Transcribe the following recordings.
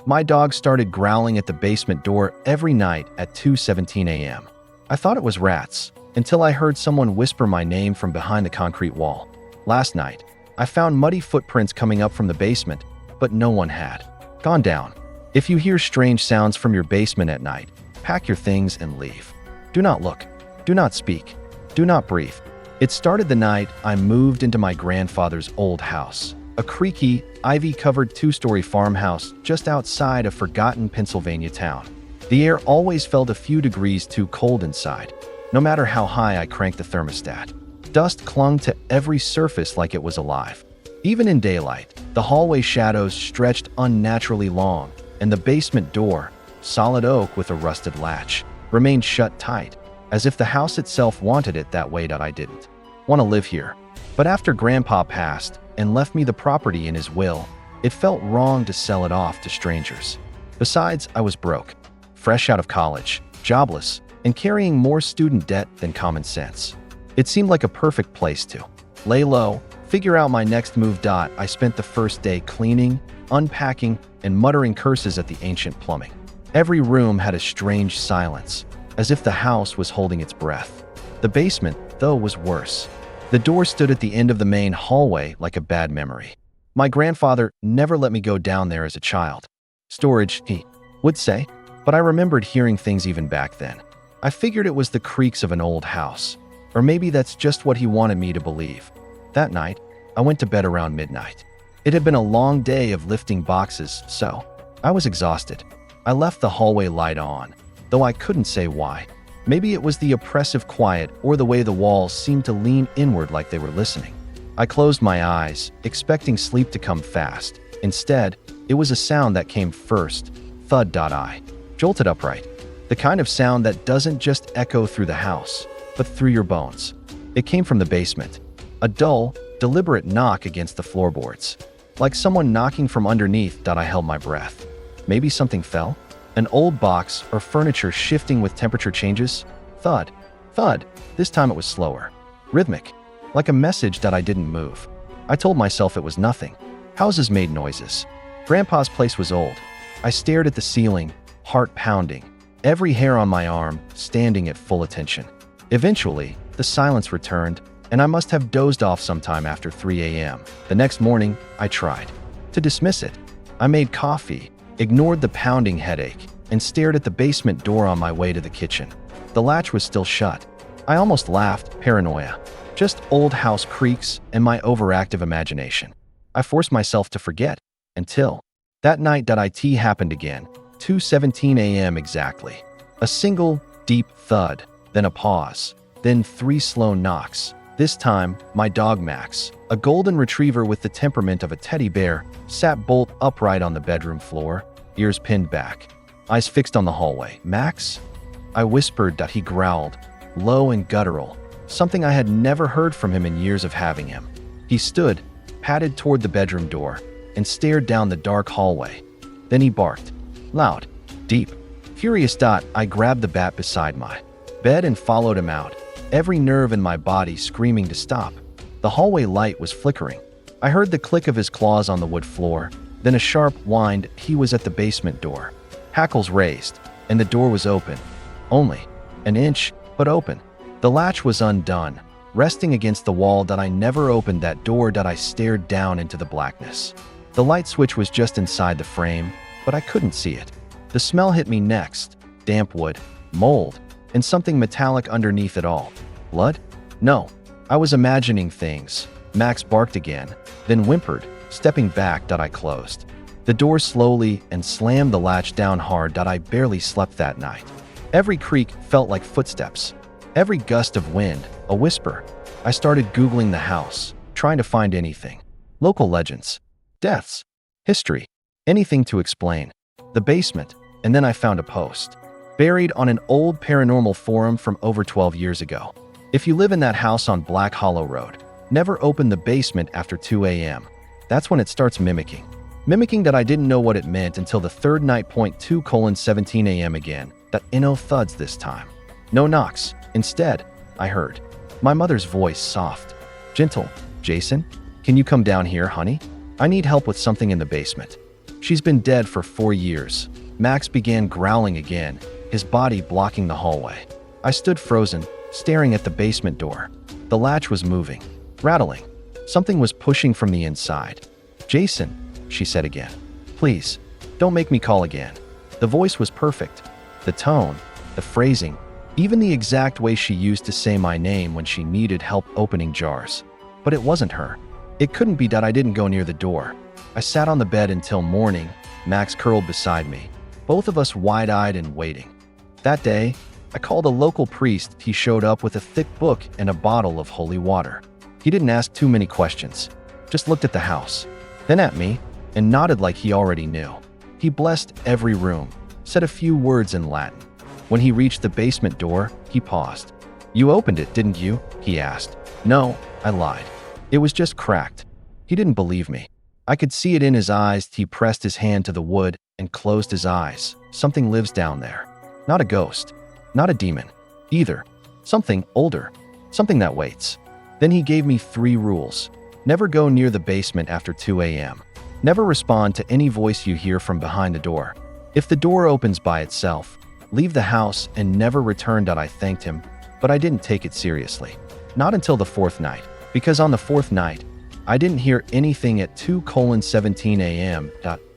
My dog started growling at the basement door every night at 2:17 a.m. I thought it was rats, until I heard someone whisper my name from behind the concrete wall. Last night, I found muddy footprints coming up from the basement, but no one had gone down. If you hear strange sounds from your basement at night, pack your things and leave. Do not look. Do not speak. Do not breathe. It started the night I moved into my grandfather's old house, a creaky, ivy-covered two-story farmhouse just outside a forgotten Pennsylvania town. The air always felt a few degrees too cold inside, no matter how high I cranked the thermostat. Dust clung to every surface like it was alive. Even in daylight, the hallway shadows stretched unnaturally long, and the basement door, solid oak with a rusted latch, remained shut tight, as if the house itself wanted it that way. I didn't want to live here. But after Grandpa passed and left me the property in his will, it felt wrong to sell it off to strangers. Besides, I was broke, fresh out of college, jobless, and carrying more student debt than common sense. It seemed like a perfect place to lay low, figure out my next move. I spent the first day cleaning, unpacking, and muttering curses at the ancient plumbing. Every room had a strange silence, as if the house was holding its breath. The basement, though, was worse. The door stood at the end of the main hallway like a bad memory. My grandfather never let me go down there as a child. Storage, he would say, but I remembered hearing things even back then. I figured it was the creaks of an old house, or maybe that's just what he wanted me to believe. That night, I went to bed around midnight. It had been a long day of lifting boxes, so I was exhausted. I left the hallway light on, though I couldn't say why. Maybe it was the oppressive quiet or the way the walls seemed to lean inward like they were listening. I closed my eyes, expecting sleep to come fast. Instead, it was a sound that came first. Thud. I jolted upright. The kind of sound that doesn't just echo through the house, but through your bones. It came from the basement. A dull, deliberate knock against the floorboards. Like someone knocking from underneath. I held my breath. Maybe something fell? An old box or furniture shifting with temperature changes? Thud. Thud. This time it was slower. Rhythmic. Like a message that I didn't move. I told myself it was nothing. Houses made noises. Grandpa's place was old. I stared at the ceiling, heart pounding, every hair on my arm standing at full attention. Eventually, the silence returned, and I must have dozed off sometime after 3 a.m. The next morning, I tried to dismiss it. I made coffee, ignored the pounding headache, and stared at the basement door on my way to the kitchen. The latch was still shut. I almost laughed. Paranoia. Just old house creaks and my overactive imagination. I forced myself to forget, until that night. It happened again, 2:17 a.m. exactly. A single, deep thud, then a pause, then 3 slow knocks. This time, my dog Max, a golden retriever with the temperament of a teddy bear, sat bolt upright on the bedroom floor, ears pinned back, eyes fixed on the hallway. "Max?" I whispered. He growled, low and guttural, something I had never heard from him in years of having him. He stood, padded toward the bedroom door, and stared down the dark hallway. Then he barked, loud, deep, furious. I grabbed the bat beside my bed and followed him out, every nerve in my body screaming to stop. The hallway light was flickering. I heard the click of his claws on the wood floor, then a sharp whine. He was at the basement door. Hackles raised, and the door was open. Only an inch, but open. The latch was undone, resting against the wall. I never opened that door. I stared down into the blackness. The light switch was just inside the frame, but I couldn't see it. The smell hit me next. Damp wood, mold, and something metallic underneath it all. Blood? No. I was imagining things. Max barked again, then whimpered, stepping back. I closed the door slowly and slammed the latch down hard. I barely slept that night. Every creak felt like footsteps. Every gust of wind, a whisper. I started Googling the house, trying to find anything. Local legends, deaths, history, anything to explain the basement. And then I found a post buried on an old paranormal forum from over 12 years ago. If you live in that house on Black Hollow Road, never open the basement after 2 a.m. That's when it starts mimicking. That I didn't know what it meant until the third night. 2:17 a.m. again. No thuds this time. No knocks. Instead, I heard my mother's voice, soft, gentle. "Jason, can you come down here, honey? I need help with something in the basement." She's been dead for 4 years. Max began growling again, his body blocking the hallway. I stood frozen, staring at the basement door. The latch was moving, rattling. Something was pushing from the inside. "Jason," she said again. "Please, don't make me call again." The voice was perfect. The tone, the phrasing, even the exact way she used to say my name when she needed help opening jars. But it wasn't her. It couldn't be that I didn't go near the door. I sat on the bed until morning, Max curled beside me, both of us wide-eyed and waiting. That day, I called a local priest. He showed up with a thick book and a bottle of holy water. He didn't ask too many questions, just looked at the house, then at me, and nodded like he already knew. He blessed every room, said a few words in Latin. When he reached the basement door, he paused. "You opened it, didn't you?" he asked. "No," I lied. "It was just cracked." He didn't believe me. I could see it in his eyes. He pressed his hand to the wood and closed his eyes. "Something lives down there. Not a ghost, not a demon, either. Something older, something that waits." Then he gave me 3 rules. Never go near the basement after 2 a.m. Never respond to any voice you hear from behind the door. If the door opens by itself, leave the house and never return. I thanked him, but I didn't take it seriously. Not until the 4th night, because on the 4th night, I didn't hear anything at 2:17 a.m.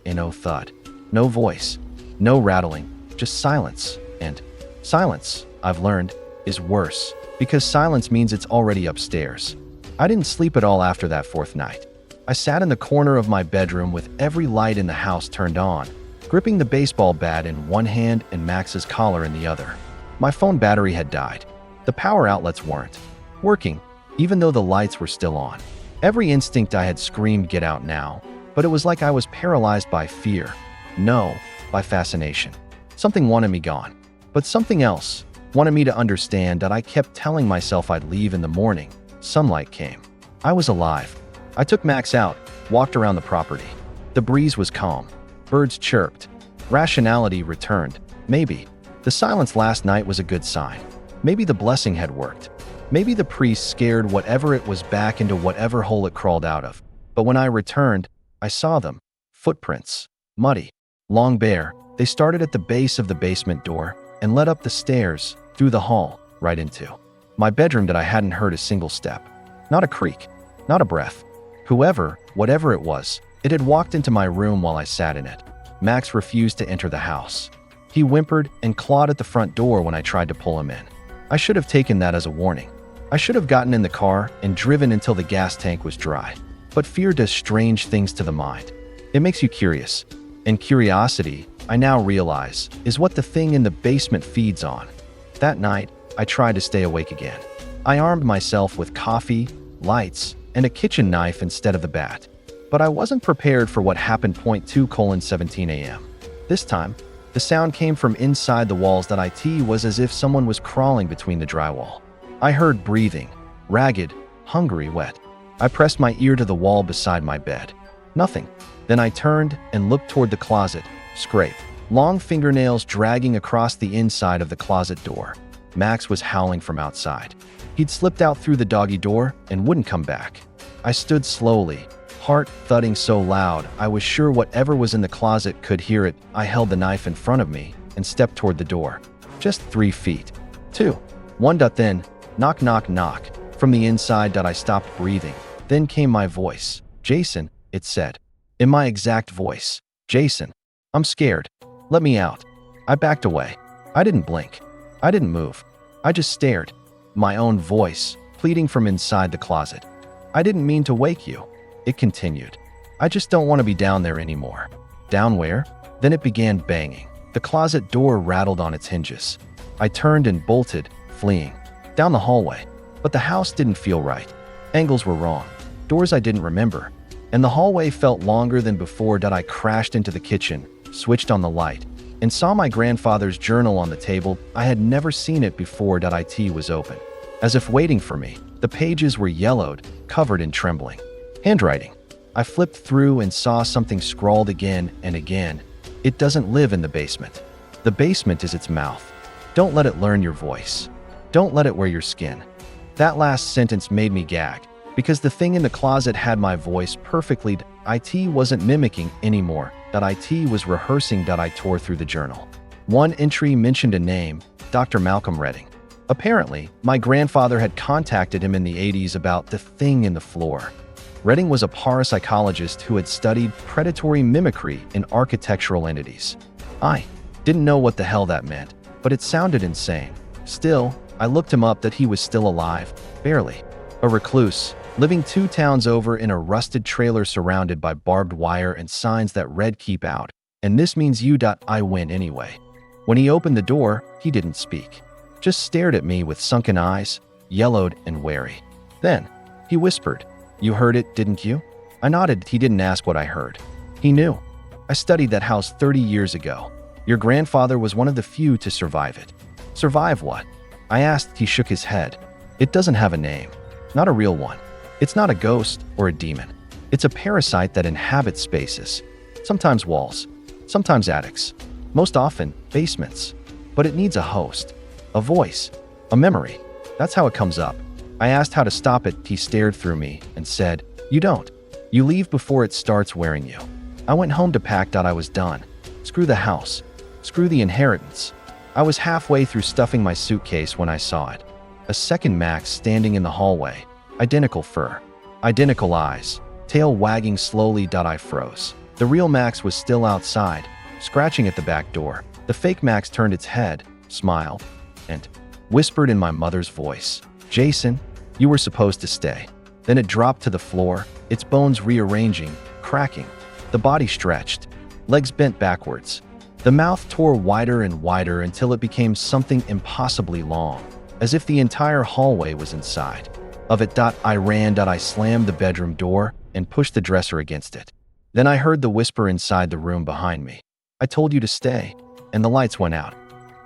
No thud, no voice, no rattling, just silence. And silence, I've learned, is worse, because silence means it's already upstairs. I didn't sleep at all after that 4th night. I sat in the corner of my bedroom with every light in the house turned on, gripping the baseball bat in one hand and Max's collar in the other. My phone battery had died. The power outlets weren't working, even though the lights were still on. Every instinct I had screamed, "Get out now," but it was like I was paralyzed by fear. No, by fascination. Something wanted me gone, but something else wanted me to understand that I kept telling myself I'd leave in the morning. Sunlight came. I was alive. I took Max out, walked around the property. The breeze was calm. Birds chirped. Rationality returned. Maybe the silence last night was a good sign. Maybe the blessing had worked. Maybe the priest scared whatever it was back into whatever hole it crawled out of. But when I returned, I saw them. Footprints. Muddy. Long bare. They started at the base of the basement door and led up the stairs, through the hall, right into my bedroom. That I hadn't heard a single step. Not a creak. Not a breath. Whoever, whatever it was, it had walked into my room while I sat in it. Max refused to enter the house. He whimpered and clawed at the front door when I tried to pull him in. I should have taken that as a warning. I should have gotten in the car and driven until the gas tank was dry. But fear does strange things to the mind. It makes you curious. And curiosity, I now realize, is what the thing in the basement feeds on. That night, I tried to stay awake again. I armed myself with coffee, lights, and a kitchen knife instead of the bat. But I wasn't prepared for what happened. 2:17 a.m. This time, the sound came from inside the walls. That it was as if someone was crawling between the drywall. I heard breathing, ragged, hungry, wet. I pressed my ear to the wall beside my bed. Nothing. Then I turned and looked toward the closet. Scrape. Long fingernails dragging across the inside of the closet door. Max was howling from outside. He'd slipped out through the doggy door and wouldn't come back. I stood slowly, heart thudding so loud I was sure whatever was in the closet could hear it. I held the knife in front of me and stepped toward the door. Just 3 feet. 2. 1. Then, knock, knock, knock. From the inside. I stopped breathing. Then came my voice. "Jason," it said. In my exact voice. "Jason, I'm scared. Let me out." I backed away. I didn't blink. I didn't move. I just stared. My own voice, pleading from inside the closet. "I didn't mean to wake you." It continued. "I just don't want to be down there anymore." Down where? Then it began banging. The closet door rattled on its hinges. I turned and bolted, fleeing. Down the hallway. But the house didn't feel right. Angles were wrong. Doors I didn't remember. And the hallway felt longer than before. I crashed into the kitchen, switched on the light, and saw my grandfather's journal on the table. I had never seen it before. It was open, as if waiting for me. The pages were yellowed, covered in trembling handwriting. I flipped through and saw something scrawled again and again. "It doesn't live in the basement. The basement is its mouth. Don't let it learn your voice. Don't let it wear your skin." That last sentence made me gag, because the thing in the closet had my voice perfectly. It wasn't mimicking anymore. It was rehearsing. I tore through the journal. One entry mentioned a name, Dr. Malcolm Redding. Apparently, my grandfather had contacted him in the 80s about the thing in the floor. Redding was a parapsychologist who had studied predatory mimicry in architectural entities. I didn't know what the hell that meant, but it sounded insane. Still, I looked him up that he was still alive, barely. A recluse, living 2 towns over in a rusted trailer surrounded by barbed wire and signs that read "Keep out," and this means you. I went anyway. When he opened the door, he didn't speak. Just stared at me with sunken eyes, yellowed and wary. Then, he whispered, "You heard it, didn't you?" I nodded. He didn't ask what I heard. He knew. I studied that house 30 years ago. Your grandfather was one of the few to survive it. Survive what? I asked. He shook his head. It doesn't have a name. Not a real one. It's not a ghost or a demon. It's a parasite that inhabits spaces. Sometimes walls. Sometimes attics. Most often, basements. But it needs a host. A voice. A memory. That's how it comes up. I asked how to stop it. He stared through me and said, "You don't. You leave before it starts wearing you." I went home to pack. I was done. Screw the house. Screw the inheritance. I was halfway through stuffing my suitcase when I saw it. A second Max standing in the hallway. Identical fur. Identical eyes. Tail wagging slowly. I froze. The real Max was still outside, scratching at the back door. The fake Max turned its head, smiled, and whispered in my mother's voice, "Jason, you were supposed to stay." Then it dropped to the floor, its bones rearranging, cracking. The body stretched, legs bent backwards. The mouth tore wider and wider until it became something impossibly long, as if the entire hallway was inside of it. I ran. I slammed the bedroom door and pushed the dresser against it. Then I heard the whisper inside the room behind me. "I told you to stay," and the lights went out.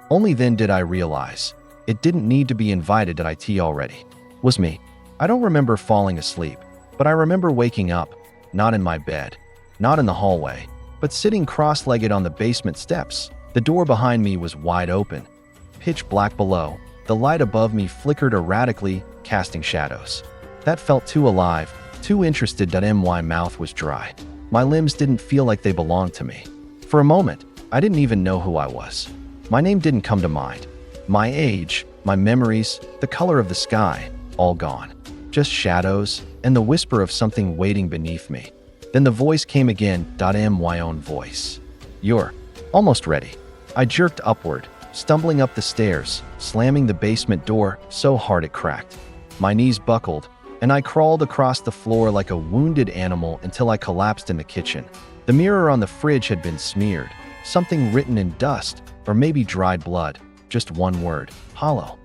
Only then did I realize it didn't need to be invited. It already was me. I don't remember falling asleep, but I remember waking up, not in my bed, not in the hallway, but sitting cross-legged on the basement steps. The door behind me was wide open, pitch black below. The light above me flickered erratically, casting shadows. That felt too alive, too interested. My mouth was dry. My limbs didn't feel like they belonged to me. For a moment, I didn't even know who I was. My name didn't come to mind. My age, my memories, the color of the sky, all gone. Just shadows and the whisper of something waiting beneath me. Then the voice came again. My own voice. "You're almost ready." I jerked upward, stumbling up the stairs, slamming the basement door so hard it cracked. My knees buckled, and I crawled across the floor like a wounded animal until I collapsed in the kitchen. The mirror on the fridge had been smeared, something written in dust, or maybe dried blood. Just one word: hollow.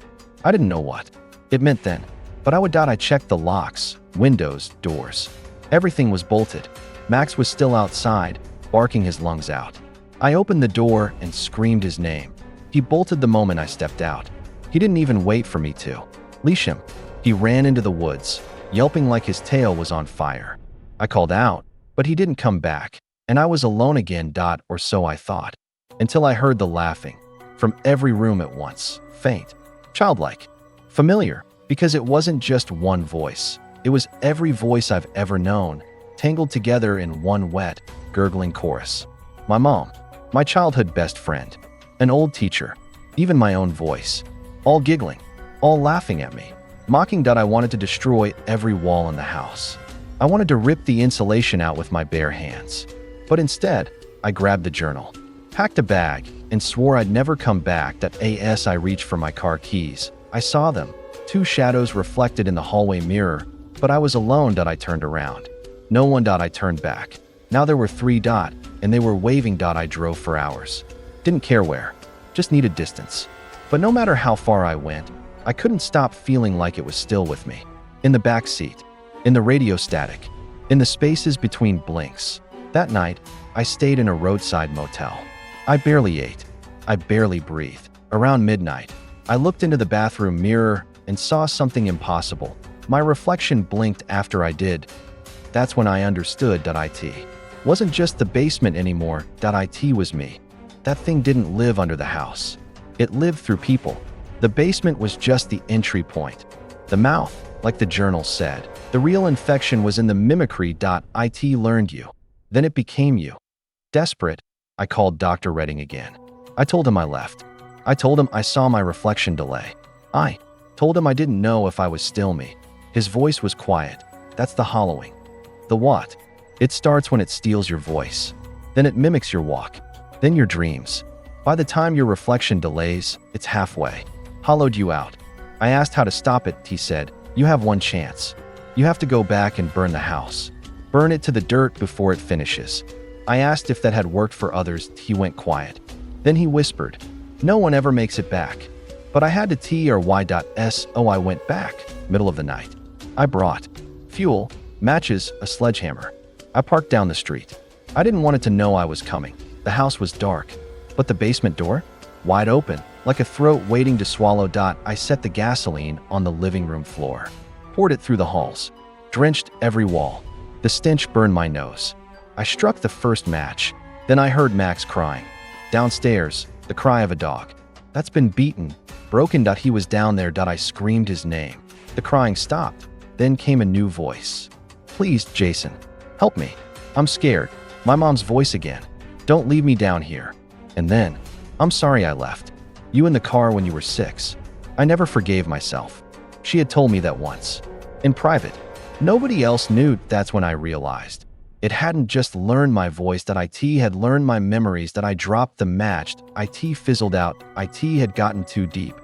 I didn't know what it meant then, but I checked the locks, windows, doors. Everything was bolted. Max was still outside, barking his lungs out. I opened the door and screamed his name. He bolted the moment I stepped out. He didn't even wait for me to leash him. He ran into the woods, yelping like his tail was on fire. I called out, but he didn't come back, and I was alone again. Or so I thought, until I heard the laughing from every room at once, faint, childlike, familiar, because it wasn't just one voice. It was every voice I've ever known, tangled together in one wet, gurgling chorus. My mom, my childhood best friend, an old teacher, even my own voice, all giggling, all laughing at me, mocking. I wanted to destroy every wall in the house. I wanted to rip the insulation out with my bare hands. But instead, I grabbed the journal, packed a bag, and swore I'd never come back. As I reached for my car keys, I saw them, 2 shadows reflected in the hallway mirror, but I was alone. I turned around. No one. I turned back. Now there were 3. And they were waving. I drove for hours. Didn't care where, just needed distance. But no matter how far I went, I couldn't stop feeling like it was still with me. In the back seat, in the radio static, in the spaces between blinks. That night, I stayed in a roadside motel. I barely ate. I barely breathed. Around midnight, I looked into the bathroom mirror and saw something impossible. My reflection blinked after I did. That's when I understood. It wasn't just the basement anymore. It was me. That thing didn't live under the house. It lived through people. The basement was just the entry point. The mouth, like the journal said. The real infection was in the mimicry. It learned you. Then it became you. Desperate, I called Dr. Redding again. I told him I left. I told him I saw my reflection delay. I told him I didn't know if I was still me. His voice was quiet. That's the hollowing. The what? It starts when it steals your voice. Then it mimics your walk. Then your dreams. By the time your reflection delays, it's halfway. Hollowed you out. I asked how to stop it. He said, "You have one chance. You have to go back and burn the house. Burn it to the dirt before it finishes." I asked if that had worked for others. He went quiet. Then he whispered, "No one ever makes it back." But I had to T-R-Y.S-O. I went back, middle of the night. I brought fuel, matches, a sledgehammer. I parked down the street. I didn't want it to know I was coming. The house was dark, but the basement door? Wide open, like a throat waiting to swallow. I set the gasoline on the living room floor, poured it through the halls, drenched every wall. The stench burned my nose. I struck the first match. Then I heard Max crying. Downstairs, the cry of a dog. That's been beaten, broken. He was down there. I screamed his name. The crying stopped. Then came a new voice. "Please, Jason, help me. I'm scared." My mom's voice again. "Don't leave me down here." And then, "I'm sorry I left you in the car when you were 6. I never forgave myself." She had told me that once. In private. Nobody else knew. That's when I realized. It hadn't just learned my voice. It had learned my memories. I dropped the match. It fizzled out. It had gotten too deep.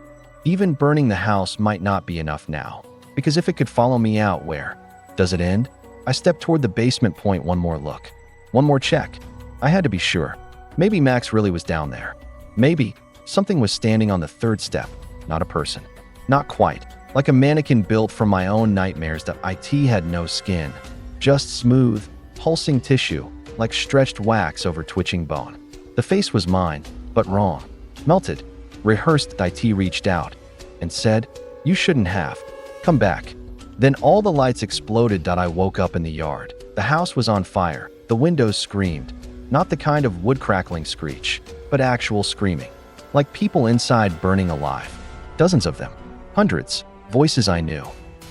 Even burning the house might not be enough now. Because if it could follow me out, where does it end? I stepped toward the basement point. One more look. One more check. I had to be sure. Maybe Max really was down there. Maybe something was standing on the third step. Not a person. Not quite. Like a mannequin built from my own nightmares. It had no skin. Just smooth, pulsing tissue, like stretched wax over twitching bone. The face was mine, but wrong. Melted. Rehearsed. It reached out and said, "You shouldn't have. Come back." Then all the lights exploded. I woke up in the yard. The house was on fire. The windows screamed. Not the kind of wood crackling screech, but actual screaming. Like people inside burning alive. Dozens of them. Hundreds. Voices I knew.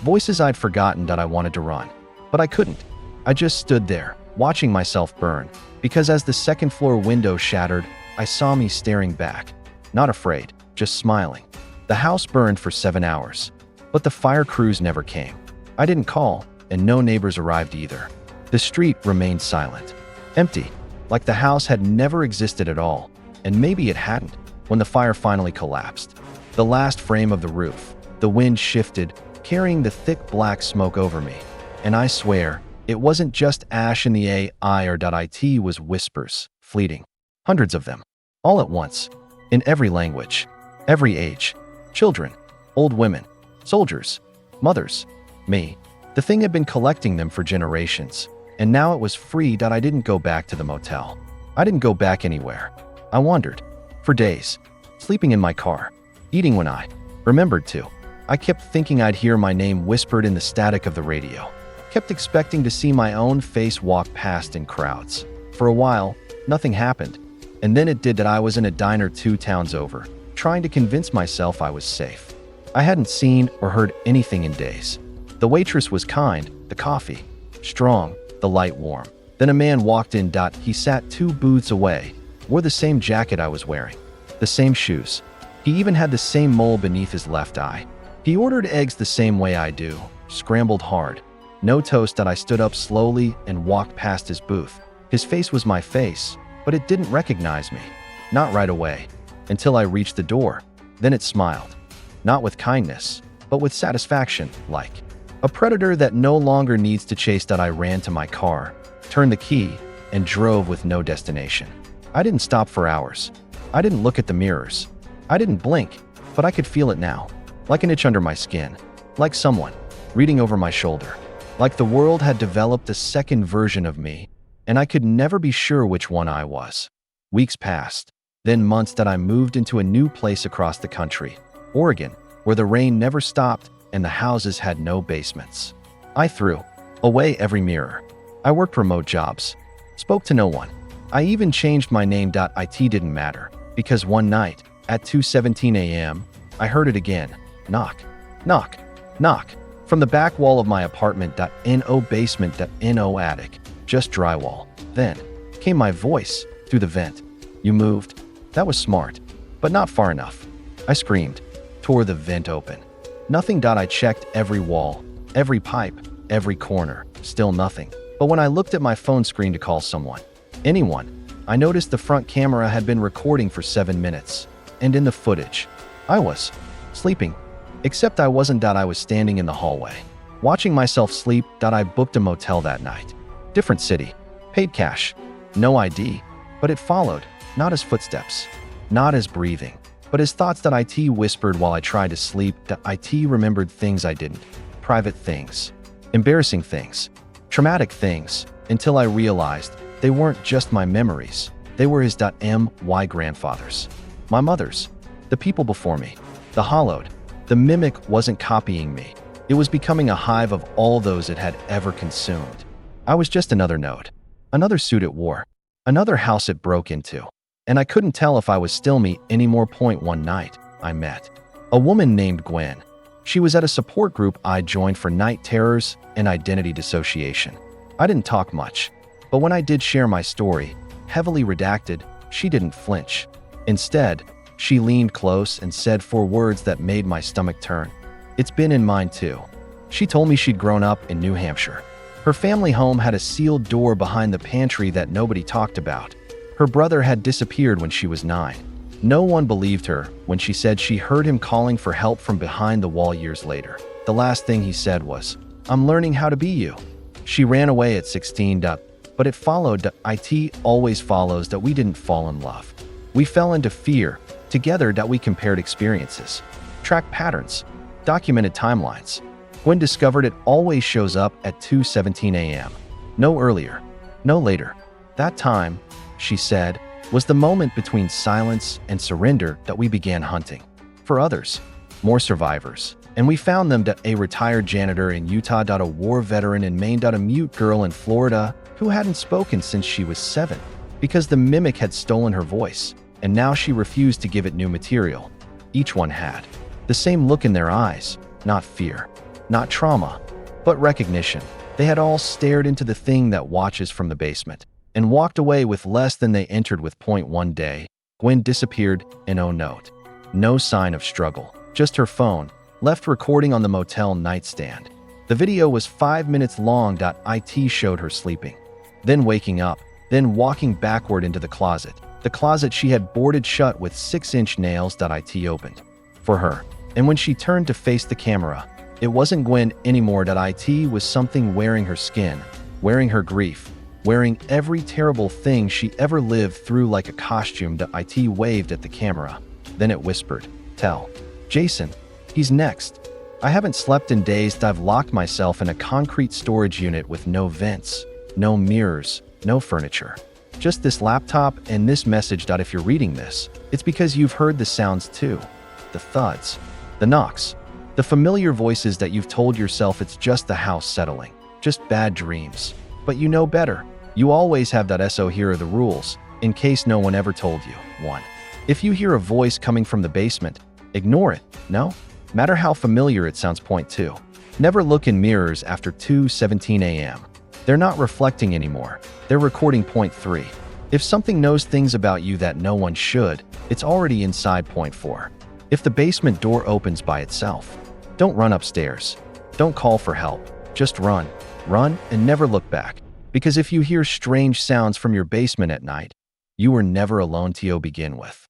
Voices I'd forgotten. I wanted to run. But I couldn't. I just stood there, watching myself burn. Because as the second floor window shattered, I saw me staring back. Not afraid, just smiling. The house burned for 7 hours. But the fire crews never came. I didn't call, and no neighbors arrived either. The street remained silent. Empty. Like the house had never existed at all. And maybe it hadn't, when the fire finally collapsed. The last frame of the roof. The wind shifted, carrying the thick black smoke over me. And I swear, it wasn't just ash in the air. It was whispers, fleeting. Hundreds of them. All at once. In every language. Every age. Children. Old women. Soldiers. Mothers. Me. The thing had been collecting them for generations. And now it was free. I didn't go back to the motel. I didn't go back anywhere. I wandered. For days. Sleeping in my car. Eating when I remembered to. I kept thinking I'd hear my name whispered in the static of the radio. Kept expecting to see my own face walk past in crowds. For a while, nothing happened. And then it did. I was in a diner 2 towns over, trying to convince myself I was safe. I hadn't seen or heard anything in days. The waitress was kind, the coffee strong, the light warm. Then a man walked in. He sat 2 booths away, wore the same jacket I was wearing, the same shoes. He even had the same mole beneath his left eye. He ordered eggs the same way I do, scrambled hard. No toast. I stood up slowly and walked past his booth. His face was my face, but it didn't recognize me. Not right away, until I reached the door. Then it smiled. Not with kindness, but with satisfaction, like a predator that no longer needs to chase. I ran to my car, turned the key, and drove with no destination. I didn't stop for hours. I didn't look at the mirrors. I didn't blink, but I could feel it now. Like an itch under my skin. Like someone reading over my shoulder. Like the world had developed a second version of me, and I could never be sure which one I was. Weeks passed, then months. I moved into a new place across the country, Oregon, where the rain never stopped and the houses had no basements. I threw away every mirror. I worked remote jobs, spoke to no one. I even changed my name. It didn't matter, because one night, at 2:17 a.m., I heard it again. Knock, knock, knock. From the back wall of my apartment. No basement. No attic. Just drywall. Then, came my voice through the vent. "You moved." That was smart, but not far enough. I screamed, tore the vent open. Nothing. I checked every wall, every pipe, every corner, still nothing. But when I looked at my phone screen to call someone, anyone, I noticed the front camera had been recording for 7 minutes. And in the footage, I was sleeping. Except I wasn't. I was standing in the hallway, watching myself sleep. I booked a motel that night. Different city, paid cash, no ID, but it followed, not as footsteps, not as breathing, but as thoughts. It whispered while I tried to sleep. It remembered things I didn't, private things, embarrassing things, traumatic things, until I realized they weren't just my memories. They were his. My grandfather's, my mother's, the people before me, the hollowed. The mimic wasn't copying me. It was becoming a hive of all those it had ever consumed. I was just another node, another suit it wore, another house it broke into. And I couldn't tell if I was still me anymore. One night, I met a woman named Gwen. She was at a support group I joined for night terrors and identity dissociation. I didn't talk much, but when I did share my story, heavily redacted, she didn't flinch. Instead, she leaned close and said 4 words that made my stomach turn. "It's been in mine too." She told me she'd grown up in New Hampshire. Her family home had a sealed door behind the pantry that nobody talked about. Her brother had disappeared when she was 9. No one believed her when she said she heard him calling for help from behind the wall years later. The last thing he said was, "I'm learning how to be you." She ran away at 16. But it followed. It always follows. We didn't fall in love. We fell into fear. Together. We compared experiences, tracked patterns, documented timelines. Gwen discovered it always shows up at 2:17 a.m. No earlier, no later. That time, she said, was the moment between silence and surrender that we began hunting. For others, more survivors. And we found them. A retired janitor in Utah. A war veteran in Maine. A mute girl in Florida who hadn't spoken since she was 7 because the mimic had stolen her voice. And now she refused to give it new material. Each one had the same look in their eyes, not fear, not trauma, but recognition. They had all stared into the thing that watches from the basement and walked away with less than they entered with. One day, Gwen disappeared and oh note. No sign of struggle, just her phone, left recording on the motel nightstand. The video was 5 minutes long. It showed her sleeping, then waking up, then walking backward into the closet. The closet she had boarded shut with 6-inch nails. It opened for her. And when she turned to face the camera, it wasn't Gwen anymore. It was something wearing her skin, wearing her grief, wearing every terrible thing she ever lived through like a costume. It waved at the camera. Then it whispered, "Tell Jason, he's next." I haven't slept in days. I've locked myself in a concrete storage unit with no vents, no mirrors, no furniture. Just this laptop and this message. If you're reading this, it's because you've heard the sounds too. The thuds, the knocks, the familiar voices that you've told yourself it's just the house settling, just bad dreams. But you know better. You always have that. So here are the rules, in case no one ever told you. 1. If you hear a voice coming from the basement, ignore it. No matter how familiar it sounds. 2. Never look in mirrors after 2:17 a.m. They're not reflecting anymore. They're recording. 3. If something knows things about you that no one should, it's already inside. 4. If the basement door opens by itself, don't run upstairs. Don't call for help. Just run, and never look back. Because if you hear strange sounds from your basement at night, you were never alone to begin with.